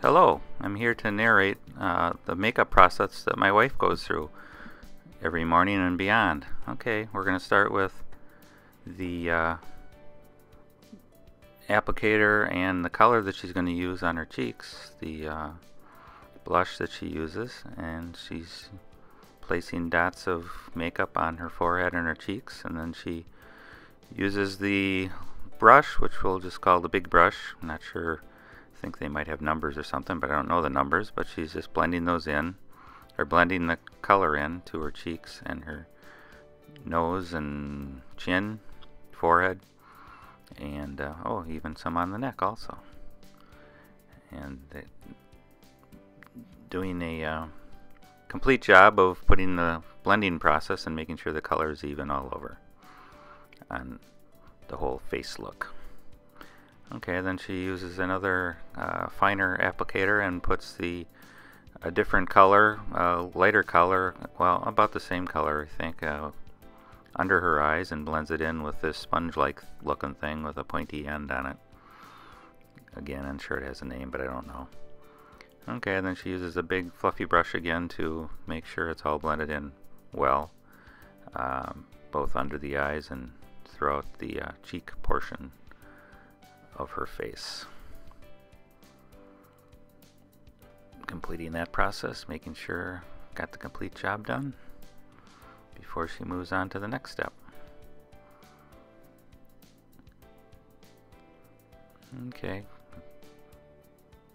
Hello, I'm here to narrate the makeup process that my wife goes through every morning and beyond. Okay, we're going to start with the applicator and the color that she's going to use on her cheeks, the blush that she uses, and she's placing dots of makeup on her forehead and her cheeks, and then she uses the brush, which we'll just call the big brush. I'm not sure, I think they might have numbers or something, but I don't know the numbers, but she's just blending those in, or blending the color in to her cheeks and her nose and chin, forehead, and oh, even some on the neck also. And doing a complete job of putting the blending process and making sure the color is even all over on the whole face look. Okay, then she uses another finer applicator and puts a different color, lighter color, well, about the same color, I think, under her eyes, and blends it in with this sponge-like looking thing with a pointy end on it. Again, I'm sure it has a name, but I don't know. Okay, then she uses a big fluffy brush again to make sure it's all blended in well, both under the eyes and throughout the cheek portion of her face. Completing that process, making sure got the complete job done before she moves on to the next step. Okay,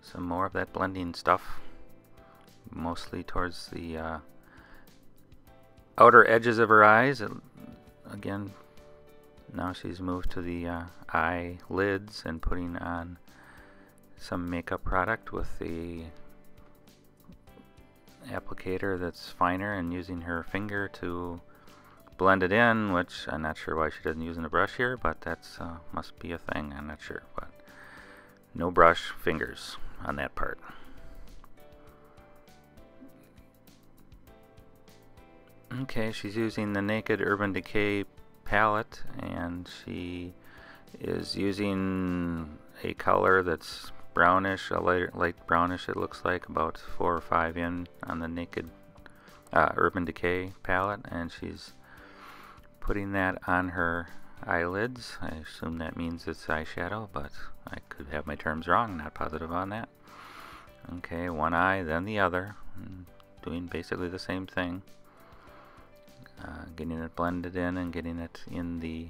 some more of that blending stuff, mostly towards the outer edges of her eyes. Again, now she's moved to the eyelids and putting on some makeup product with the applicator that's finer and using her finger to blend it in, which I'm not sure why she doesn't use a brush here, but that's must be a thing, I'm not sure. But no brush, fingers on that part. Okay, she's using the Naked Urban Decay palette, and she is using a color that's brownish, a light brownish, it looks like, about 4 or 5 in on the Naked Urban Decay palette, and she's putting that on her eyelids. I assume that means it's eyeshadow, but I could have my terms wrong, not positive on that. Okay, one eye, then the other, doing basically the same thing. Getting it blended in and getting it in the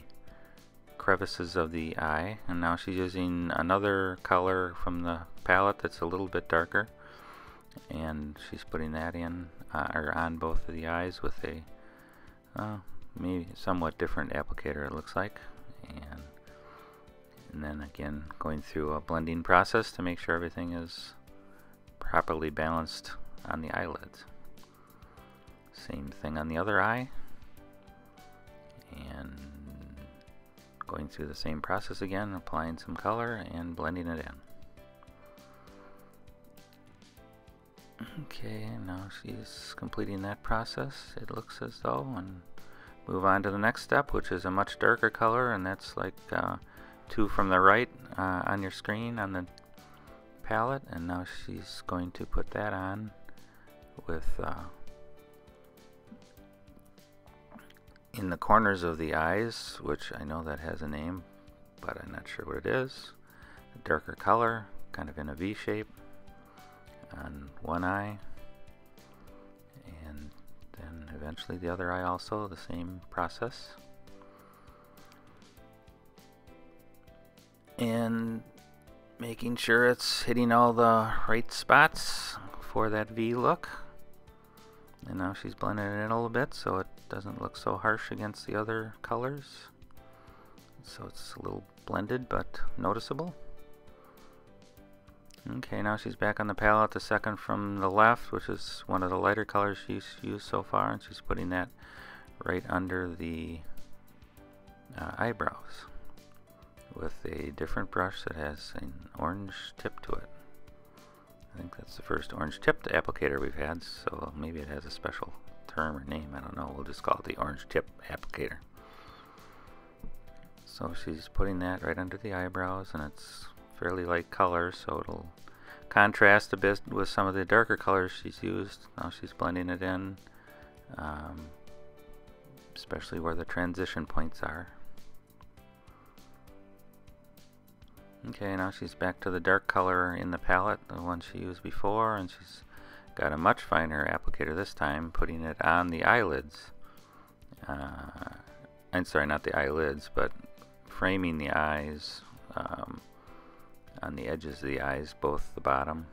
crevices of the eye. And now she's using another color from the palette that's a little bit darker, and she's putting that in or on both of the eyes with a maybe somewhat different applicator, it looks like, and then again going through a blending process to make sure everything is properly balanced on the eyelids. Same thing on the other eye, and going through the same process again, applying some color and blending it in. Okay, now she's completing that process, it looks as though, and move on to the next step, which is a much darker color, and that's like 2 from the right on your screen on the palette. And now she's going to put that on with in the corners of the eyes, which I know that has a name, but I'm not sure what it is. A darker color, kind of in a V shape on one eye, and then eventually the other eye also, the same process. And making sure it's hitting all the right spots for that V look. And now she's blending it in a little bit so it doesn't look so harsh against the other colors. So it's a little blended but noticeable. Okay, now she's back on the palette, the second from the left, which is one of the lighter colors she's used so far, and she's putting that right under the eyebrows with a different brush that has an orange tip to it. I think that's the first orange tipped applicator we've had, so maybe it has a special term or name, I don't know. We'll just call it the orange tip applicator. So she's putting that right under the eyebrows, and it's fairly light color, so it'll contrast a bit with some of the darker colors she's used. Now she's blending it in, especially where the transition points are. Okay, now she's back to the dark color in the palette, the one she used before, and she's got a much finer applicator this time, putting it on the eyelids. I'm sorry, not the eyelids, but framing the eyes, on the edges of the eyes, both the bottom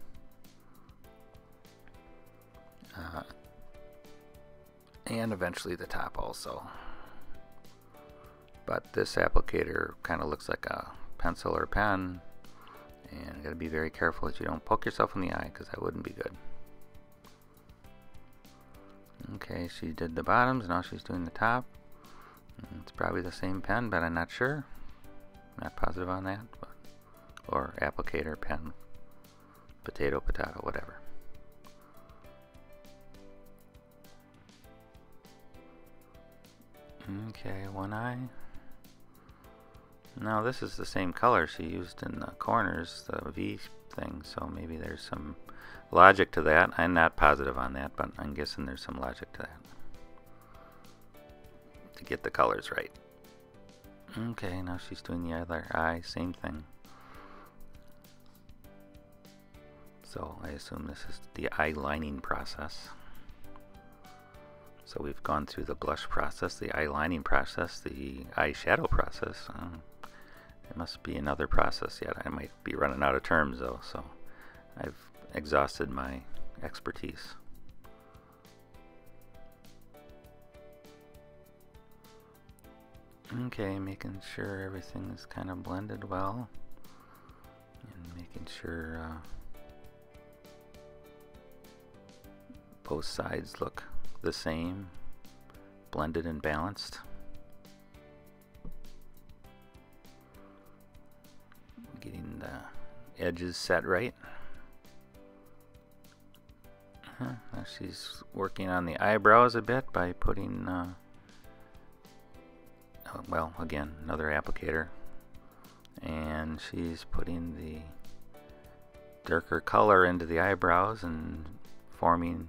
and eventually the top also. But this applicator kind of looks like a pencil or pen, and you got to be very careful that you don't poke yourself in the eye, because that wouldn't be good. Okay, she did the bottoms, now she's doing the top. It's probably the same pen, but I'm not sure. Not positive on that. But, or applicator, pen, potato, whatever. Okay, one eye. Now this is the same color she used in the corners, the V thing, so maybe there's some logic to that. I'm not positive on that, but I'm guessing there's some logic to that, to get the colors right. Okay, now she's doing the other eye, same thing. So I assume this is the eye lining process. So we've gone through the blush process, the eye lining process, the eyeshadow process. There must be another process yet. I might be running out of terms though, so I've exhausted my expertise. Okay, making sure everything is kind of blended well, and making sure both sides look the same, blended and balanced. Getting the edges set right. Now she's working on the eyebrows a bit by putting well, again, another applicator, and she's putting the darker color into the eyebrows and forming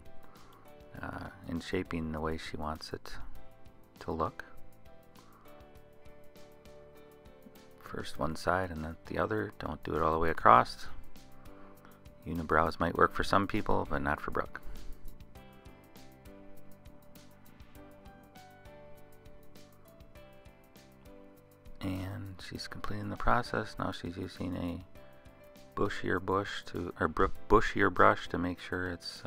and shaping the way she wants it to look. First one side and then the other. Don't do it all the way across. Unibrows might work for some people, but not for Brook. And she's completing the process. Now she's using a bushier brush to make sure it's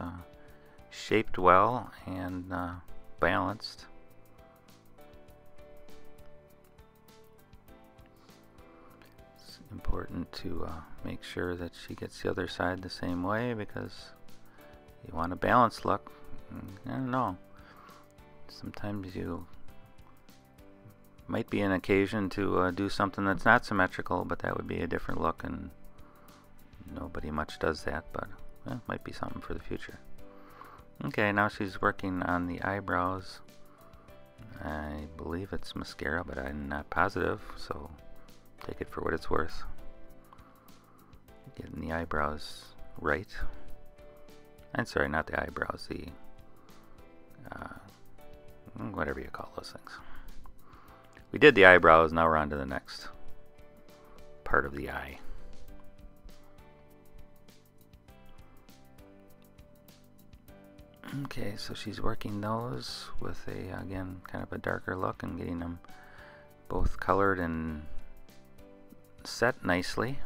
shaped well and balanced. It's important to make sure that she gets the other side the same way, because you want a balanced look. I don't know. Sometimes you might be an occasion to do something that's not symmetrical, but that would be a different look, and nobody much does that, but it might be something for the future. Okay, now she's working on the eyebrows. I believe it's mascara, but I'm not positive, so take it for what it's worth. Getting the eyebrows right. I'm sorry, not the eyebrows, the whatever you call those things. We did the eyebrows, now we're on to the next part of the eye. Okay, so she's working those with a, again, kind of a darker look, and getting them both colored and set nicely.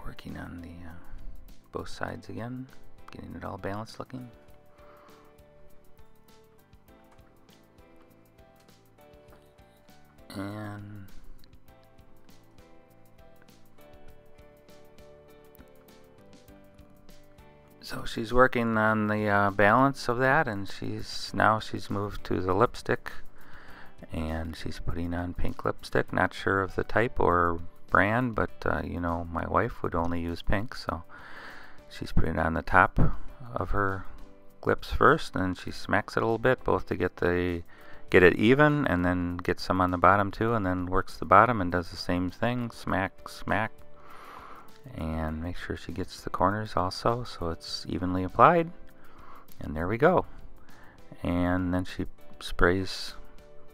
Working on the both sides again, getting it all balanced looking. And so she's working on the balance of that, and she's moved to the lipstick, and she's putting on pink lipstick. Not sure of the type or brand, but you know, my wife would only use pink, so she's putting it on the top of her lips first, and she smacks it a little bit, both to get the get it even, and then get some on the bottom too, and then works the bottom and does the same thing, smack, smack, and make sure she gets the corners also so it's evenly applied. And there we go. And then she sprays,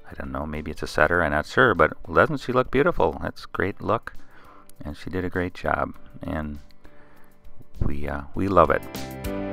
I don't know, maybe it's a setter, I'm not sure, but doesn't she look beautiful? That's a great look, and she did a great job, and we love it.